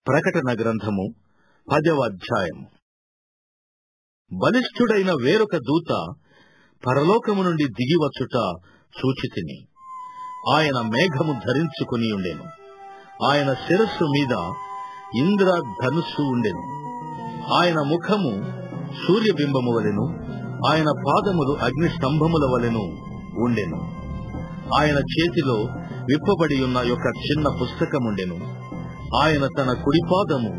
ప్రకటన గ్రంథము 10వ అధ్యాయం. బలిష్ఠుడైన వేరొక దూత పరలోకము నుండి దిగివచ్చుట చూచితిని. ఆయన మేఘము ధరించుకుని ఉండెను. ఆయన శిరస్సు మీద ఇంద్రధనుస్సు ఉండెను. ఆయన ముఖము సూర్యబింబము వలెను, ఆయన పాదములు అగ్ని స్తంభముల వలెను ఉండెను. ఆయన చేతిలో విప్పబడి ఉన్న ఒక చిన్న పుస్తకముండెను. ఆయన తన కుడి పాదము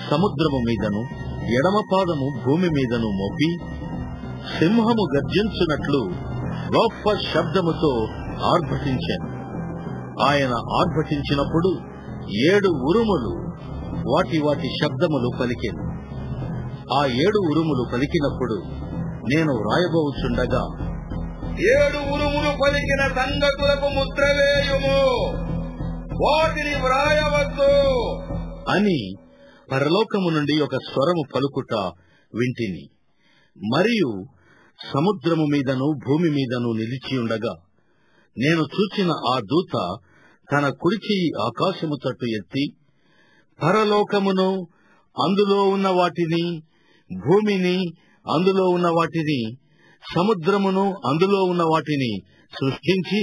సముద్రము మీదను ఎడమ పాదము భూమి మీదను మోపి సింహము గర్జించున్నట్లు గొప్ప శబ్దముతో ఆర్భటించాను. ఆయన ఆర్భటించినప్పుడు 7 ఉరుములు వాటి వాటి శబ్దములు పలికెను. ఆ 7 ఉరుములు పలికినప్పుడు నేను వ్రాయబోచుండగా, 7 ఉరుములు పలికిన సంగతులకు ముద్ర వేయుము, వాటిని వ్రాయవద్దు అని పరలోకము నుండి ఒక స్వరము పలుకుట వింటిని. మరియు సముద్రము మీదను భూమి మీదను నిలిచియుండగా నేను చూచిన ఆ దూత తన కుడి చెయ్యి ఆకాశము తట్టు ఎత్తి పరలోకమును అందులో ఉన్న వాటిని, భూమిని అందులో ఉన్న వాటిని, సముద్రమును అందులో ఉన్న వాటిని సృష్టించి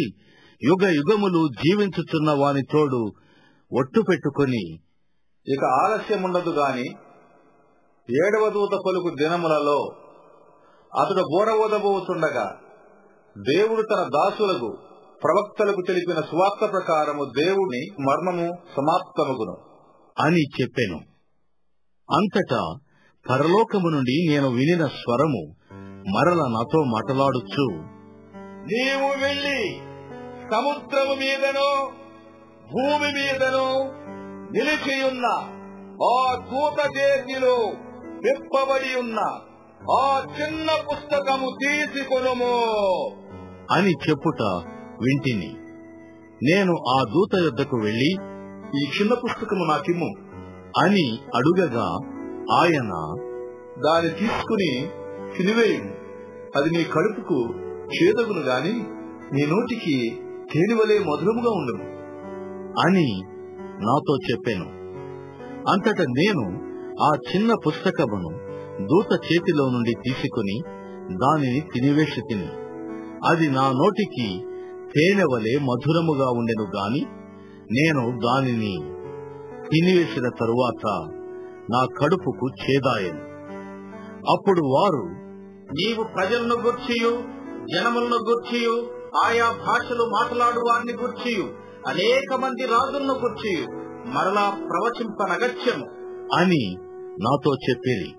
యుగ యుగములు జీవించుచున్న వాని తోడు ఒట్టు పెట్టుకుని, ఇక ఆలస్యముండదు గాని 7వ దూత పలుకు దినములలో అతడు బోర ఊదబోచుండగా దేవుడు తన దాసులకు ప్రవక్తలకు తెలిపిన సువార్త ప్రకారము దేవుని మర్మము సమాప్తమగును అని చెప్పెను. అంతటా పరలోకము నుండి నేను వినిన స్వరము మరల నాతో మాటలాడుచు, నీవు వెళ్లి సముద్రము మీదను భూమి మీదను నిలిచియున్న ఆ దూత చేతిలో విప్పబడి ఉన్న ఆ చిన్న పుస్తకము తీసుకొనుము అని చెప్పుట వింటిని. నేను ఆ దూత యొద్దకు వెళ్లి, ఈ చిన్న పుస్తకము నాకిమ్ము అని అడుగగా ఆయన, దాన్ని తీసుకుని తినివేయుము, అది నీ కడుపుకు చేదగును గాని నీ నోటికి తేనెవలే మధురముగా ఉండును అని నాతో చెప్పాను. అంతటా నేను ఆ చిన్న పుస్తకమును దూత చేతిలో నుండి తీసుకుని దానిని తినివేసి తిని, అది నా నోటికి తేనెవలే మధురముగా ఉండెను గాని నేను దానిని తినివేసిన తరువాత నా కడుపుకు చేదాయను. అప్పుడు వారు, నీవు ప్రజలను గూర్చియు జనములను గూర్చియు ఆయా భాషలు మాట్లాడు వారిని గూర్చియు అనేక మంది రాజులను గూర్చియు మరలా ప్రవచింపనగత్యము అని నాతో చెప్పిరి.